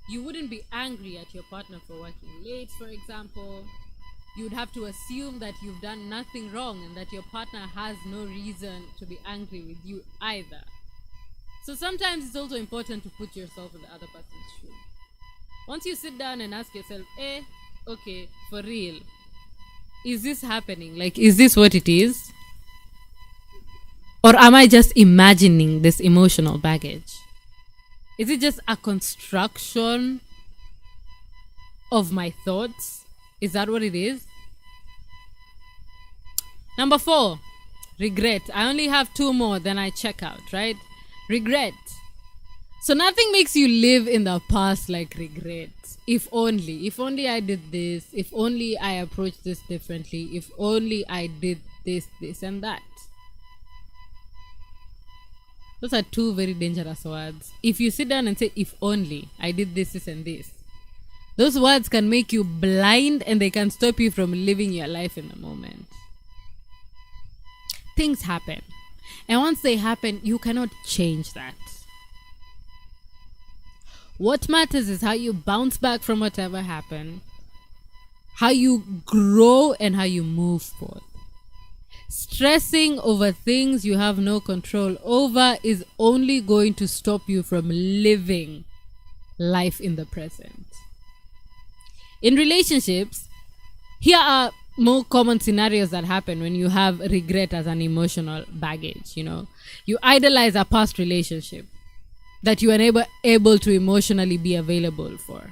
you wouldn't be angry at your partner for working late, for example, you would have to assume that you've done nothing wrong and that your partner has no reason to be angry with you either. So sometimes it's also important to put yourself in the other person's shoe. Once you sit down and ask yourself, okay, for real, is this happening? Like, is this what it is? Or am I just imagining this emotional baggage? Is it just a construction of my thoughts? Is that what it is? Number 4, regret. I only have 2 more, then I check out, right? Regret. So nothing makes you live in the past like regret. If only I did this, if only I approached this differently, if only I did this, and that. Those are 2 very dangerous words. If you sit down and say, if only I did this, and this, those words can make you blind and they can stop you from living your life in the moment. Things happen. And once they happen, you cannot change that. What matters is how you bounce back from whatever happened, how you grow, and how you move forward. Stressing over things you have no control over is only going to stop you from living life in the present. In relationships, here are more common scenarios that happen when you have regret as an emotional baggage. You idolize a past relationship that you are able to emotionally be available for.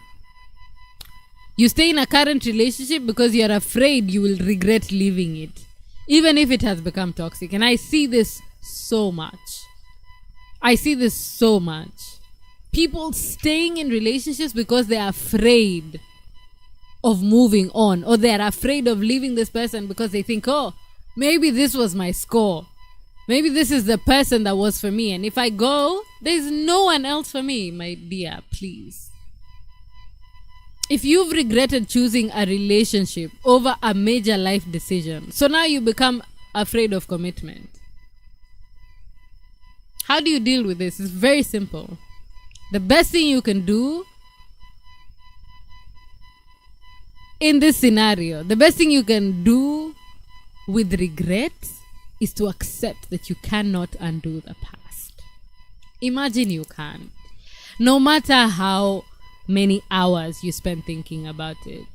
You stay in a current relationship because you're afraid you will regret leaving it, even if it has become toxic. And I see this so much. People staying in relationships because they are afraid of moving on, or they're afraid of leaving this person because they think, maybe this was my score. Maybe this is the person that was for me. And if I go, there's no one else for me. My dear, please. If you've regretted choosing a relationship over a major life decision, so now you become afraid of commitment. How do you deal with this? It's very simple. The best thing you can do in this scenario, the best thing you can do with regret is to accept that you cannot undo the past. Imagine you can. No matter how many hours you spend thinking about it,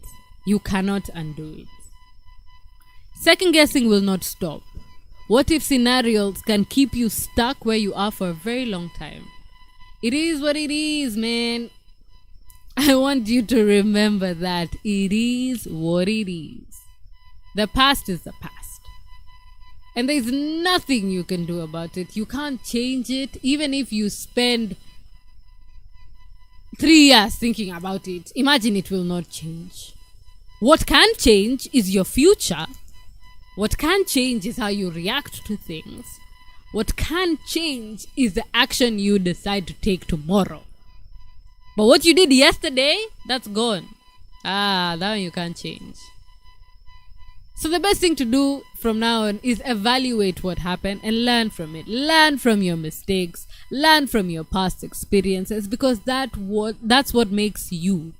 you cannot undo it. Second guessing will not stop. What if scenarios can keep you stuck where you are for a very long time? It is what it is, man. I want you to remember that it is what it is. The past is the past. And there's nothing you can do about it. You can't change it. Even if you spend 3 years thinking about it, imagine it will not change. What can change is your future. What can change is how you react to things. What can change is the action you decide to take tomorrow. But what you did yesterday, that's gone. That one you can't change. So the best thing to do from now on is evaluate what happened and learn from it. Learn from your mistakes. Learn from your past experiences, because that's what makes you.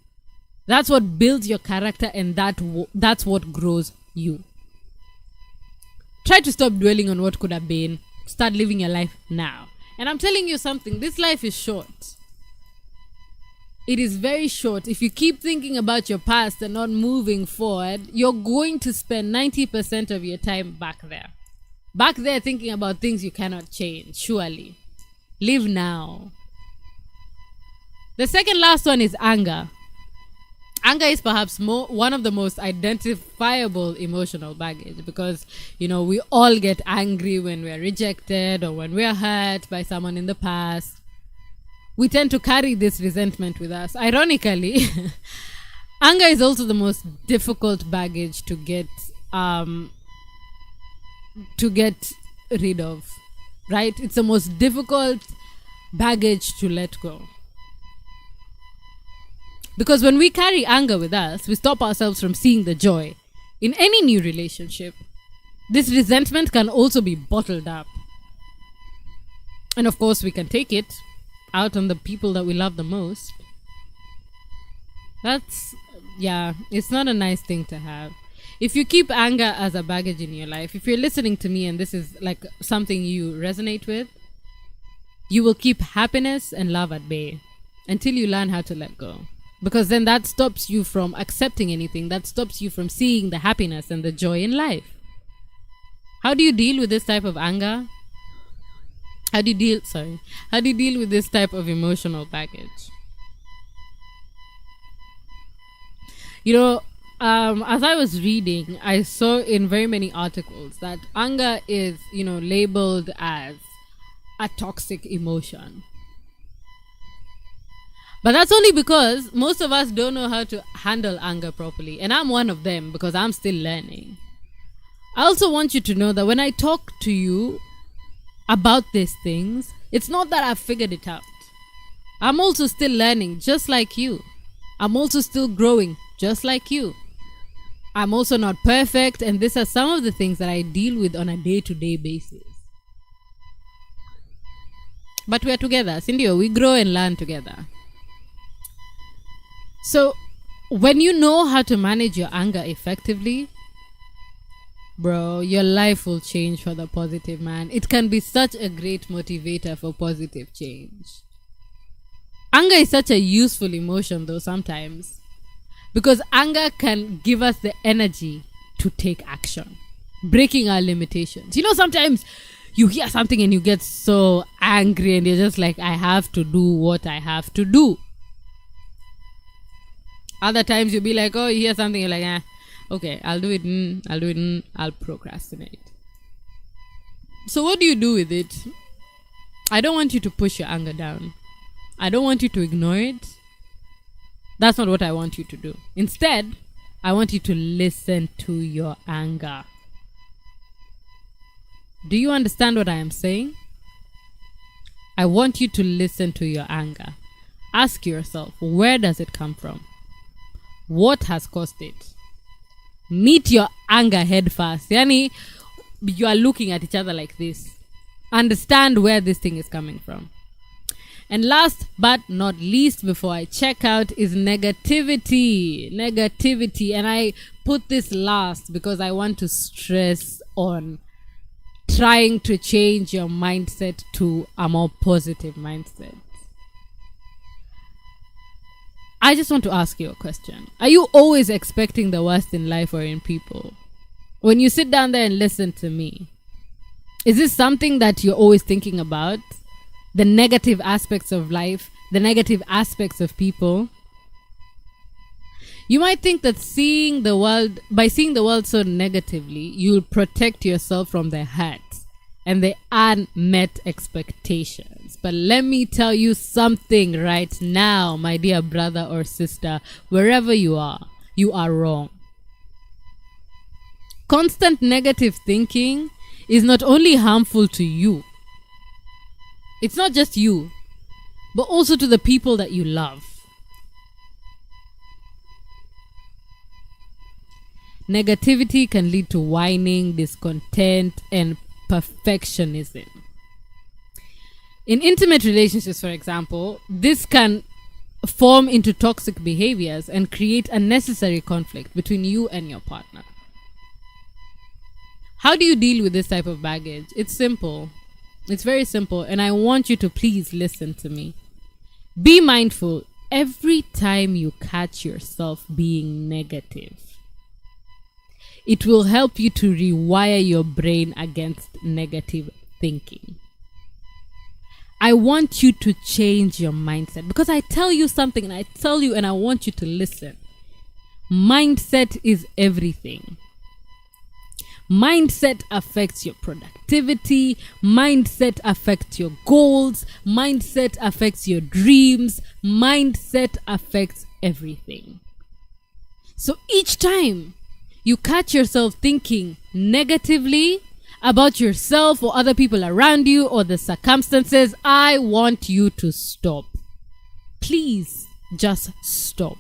That's what builds your character, and that's what grows you. Try to stop dwelling on what could have been. Start living your life now. And I'm telling you something, this life is short. It is very short. If you keep thinking about your past and not moving forward, you're going to spend 90% of your time back there. Back there thinking about things you cannot change, surely. Live now. The second last one is anger. Anger is perhaps one of the most identifiable emotional baggage, because, we all get angry when we're rejected or when we're hurt by someone in the past. We tend to carry this resentment with us. Ironically, anger is also the most difficult baggage to get rid of, right? It's the most difficult baggage to let go. Because when we carry anger with us, we stop ourselves from seeing the joy. In any new relationship, this resentment can also be bottled up. And of course, we can take it out on the people that we love the most. It's not a nice thing to have. If you keep anger as a baggage in your life, if you're listening to me and this is like something you resonate with, you will keep happiness and love at bay until you learn how to let go. Because then that stops you from accepting anything. That stops you from seeing the happiness and the joy in life. How do you deal with this type of anger? How do you deal with this type of emotional baggage? As I was reading, I saw in very many articles that anger is, labeled as a toxic emotion. But that's only because most of us don't know how to handle anger properly. And I'm one of them, because I'm still learning. I also want you to know that when I talk to you about these things, it's not that I've figured it out. I'm also still learning, just like you. I'm also still growing, just like you. I'm also not perfect, and these are some of the things that I deal with on a day-to-day basis. But we're together, Cindy. We grow and learn together. So, when you know how to manage your anger effectively, bro, your life will change for the positive, man. It can be such a great motivator for positive change. Anger is such a useful emotion, though, sometimes, because anger can give us the energy to take action, breaking our limitations. Sometimes you hear something and you get so angry and you're just like, I have to do what I have to do. Other times you'll be like, oh, you hear something, you're like, okay, I'll do it, I'll procrastinate. So what do you do with it? I don't want you to push your anger down. I don't want you to ignore it. That's not what I want you to do. Instead, I want you to listen to your anger. Do you understand what I am saying? I want you to listen to your anger. Ask yourself, where does it come from? What has caused it? Meet your anger head first. Yani, you are looking at each other like this. Understand where this thing is coming from. And last but not least, before I check out, is negativity. Negativity. And I put this last because I want to stress on trying to change your mindset to a more positive mindset. I just want to ask you a question. Are you always expecting the worst in life or in people? When you sit down there and listen to me, is this something that you're always thinking about? The negative aspects of life, the negative aspects of people? You might think that by seeing the world so negatively, you'll protect yourself from the hurt and the unmet expectations. But let me tell you something right now, my dear brother or sister, wherever you are wrong. Constant negative thinking is not only harmful to you, it's not just you, but also to the people that you love. Negativity can lead to whining, discontent, and perfectionism. In intimate relationships, for example, this can form into toxic behaviors and create unnecessary conflict between you and your partner. How do you deal with this type of baggage? It's simple. It's very simple, and I want you to please listen to me. Be mindful every time you catch yourself being negative. It will help you to rewire your brain against negative thinking. I want you to change your mindset, because I tell you something and I tell you and I want you to listen. Mindset is everything. Mindset affects your productivity. Mindset affects your goals. Mindset affects your dreams. Mindset affects everything. So each time you catch yourself thinking negatively about yourself or other people around you or the circumstances, I want you to stop. Please just stop.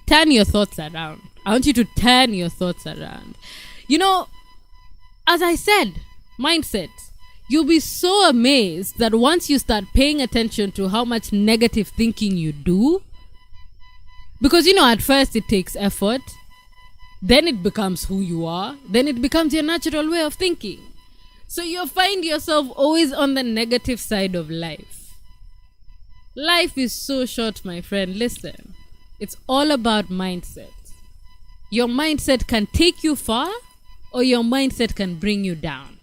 Turn your thoughts around. I want you to turn your thoughts around. You know, as I said, mindset. You'll be so amazed that once you start paying attention to how much negative thinking you do, because, you know, at first it takes effort, then it becomes who you are, then it becomes your natural way of thinking. So you'll find yourself always on the negative side of life. Life is so short, my friend. Listen, it's all about mindset. Your mindset can take you far, or your mindset can bring you down.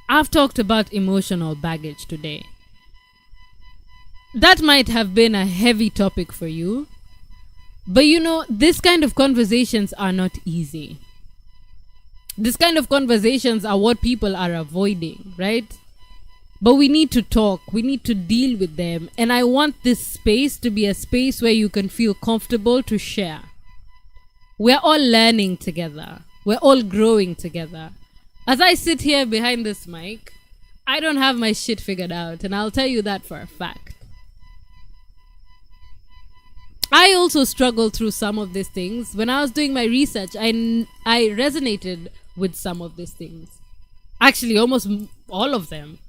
I've talked about emotional baggage today. That might have been a heavy topic for you, but you know, this kind of conversations are not easy. This kind of conversations are what people are avoiding, right? But we need to talk, we need to deal with them, and I want this space to be a space where you can feel comfortable to share. We're all learning together. We're all growing together. As I sit here behind this mic, I don't have my shit figured out, and I'll tell you that for a fact. I also struggled through some of these things. When I was doing my research, I resonated with some of these things. Actually, almost all of them.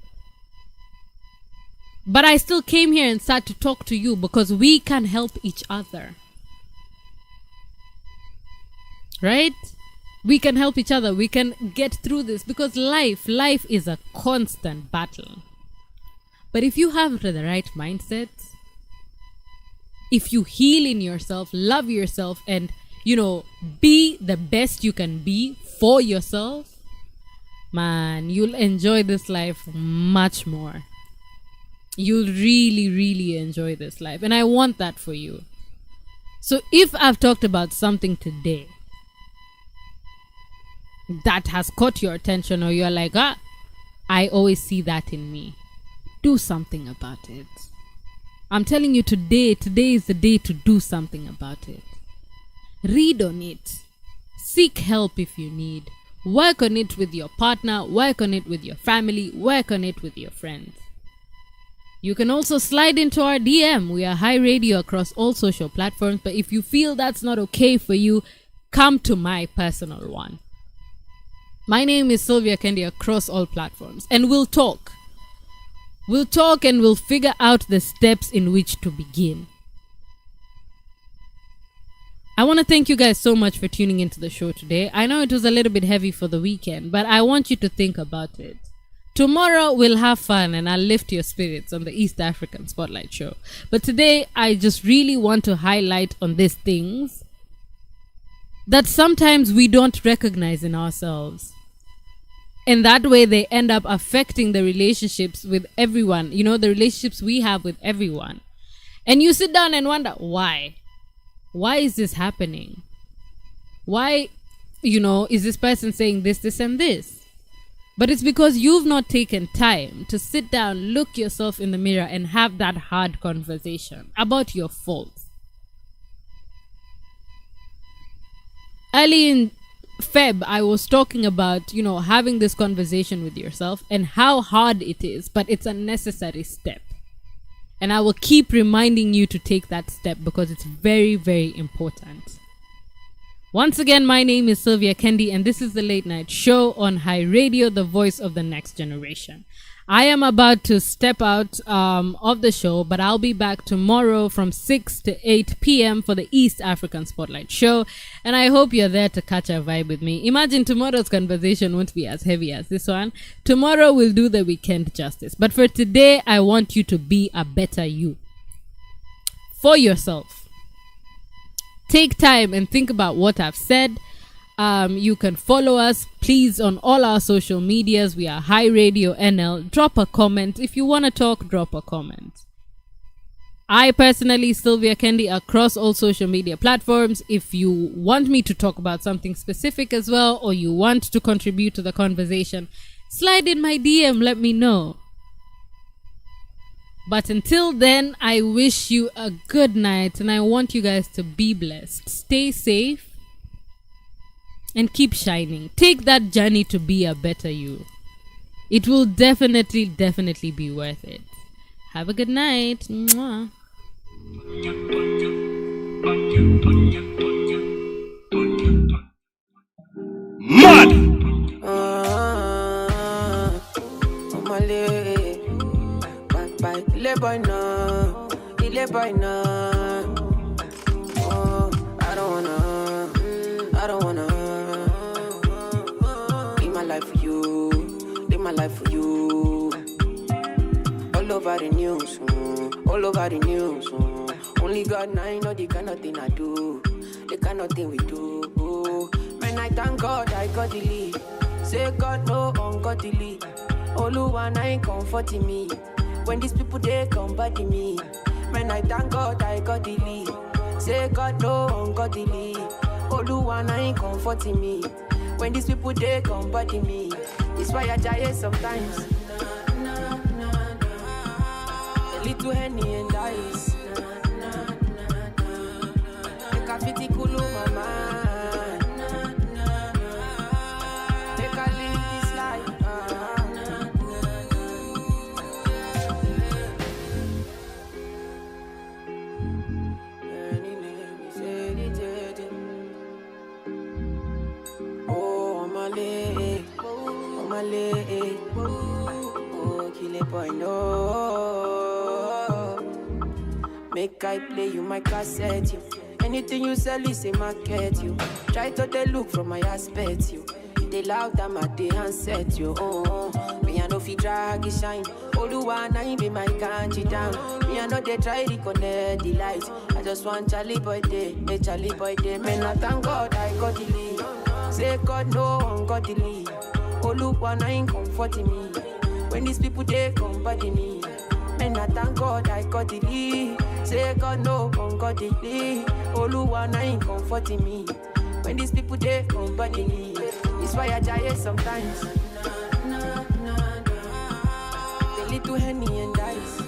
But I still came here and started to talk to you because we can help each other. Right? We can help each other. We can get through this because life is a constant battle. But if you have the right mindset, if you heal in yourself, love yourself, and, you know, be the best you can be for yourself, man, you'll enjoy this life much more. You'll really, really enjoy this life. And I want that for you. So if I've talked about something today that has caught your attention, or you're like, I always see that in me, do something about it. I'm telling you, today is the day to do something about it. Read on it. Seek help if you need. Work on it with your partner. Work on it with your family. Work on it with your friends. You can also slide into our DM. We are Hi Radio across all social platforms. But if you feel that's not okay for you, come to my personal one. My name is Sylvia Kendy across all platforms. And we'll talk. We'll talk and we'll figure out the steps in which to begin. I want to thank you guys so much for tuning into the show today. I know it was a little bit heavy for the weekend, but I want you to think about it. Tomorrow we'll have fun and I'll lift your spirits on the East African Spotlight Show. But today I just really want to highlight on these things that sometimes we don't recognize in ourselves. And that way they end up affecting the relationships with everyone, you know, the relationships we have with everyone. And you sit down and wonder, why? Why is this happening? Why, you know, is this person saying this, this, and this? But it's because you've not taken time to sit down, look yourself in the mirror, and have that hard conversation about your faults. early in Feb, I was talking about, having this conversation with yourself and how hard it is, but it's a necessary step. And I will keep reminding you to take that step because it's very, very important. Once again, my name is Sylvia Kendy, and this is the Late Night Show on HiRadio, the voice of the next generation. I am about to step out of the show, but I'll be back tomorrow from 6 to 8 p.m. for the East African Spotlight Show, and I hope you're there to catch a vibe with me. Imagine tomorrow's conversation won't be as heavy as this one. Tomorrow we'll do the weekend justice, but for today, I want you to be a better you. For yourself. Take time and think about what I've said. You can follow us, please, on all our social medias. We are HiRadioNl. Drop a comment. If you want to talk, drop a comment. I personally, Sylvia Kendy, across all social media platforms. If you want me to talk about something specific as well, or you want to contribute to the conversation, slide in my DM, let me know. But until then, I wish you a good night, and I want you guys to be blessed. Stay safe. And keep shining. Take that journey to be a better you. It will definitely be worth it. Have a good night. Mwah. Mad! I don't wanna live my life for you. All over the news, all over the news. Only God and I know the kind of thing I do, the kind of thing we do. Man, I thank God I got the lead. Say God no ungodly. Oluwa I ain't comforting me. When these people they come body me. Man, I thank God I got the lead. Say God no ungodly. Oluwa I ain't comforting me. When these people they come body me. It's why I die sometimes. A little Henny and ice. Make a fitty cool my mind. Make a live this life. Oh, my leg. Oh, kill it, boy, no. Make I play you my cassette, you. Anything you sell is a market, you. Try to they look from my aspect, you. They loud them at the handset, you. Oh, me I know fi drag it shine. All the one I be my country down. Me I know they try to connect the light. I just want Charlie boy day, hey Charlie boy day. Man, I thank God I got the lead. Say God no ungodly. Oh look one I ain't comforting me. When these people they come body me. Man, I thank God I got the lead. Say God no ungodly. Oh look one I ain't comforting me. When these people they come body me. It's why I die sometimes. The little Henny and ice.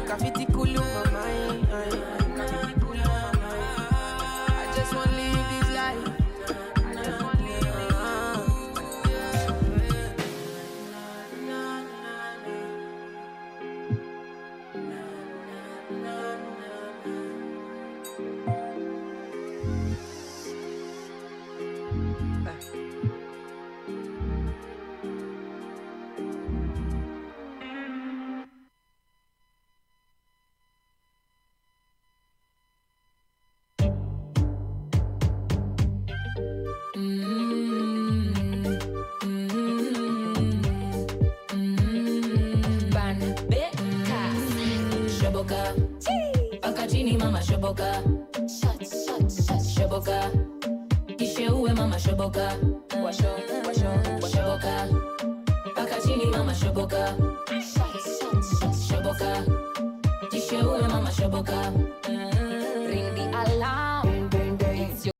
Graffiti cool my mind. I just want to live this life. Pakachini mama shoboka. Shoboka. Kishewe mama shoboka. Washo. Shoboka. Pakachini mama shoboka.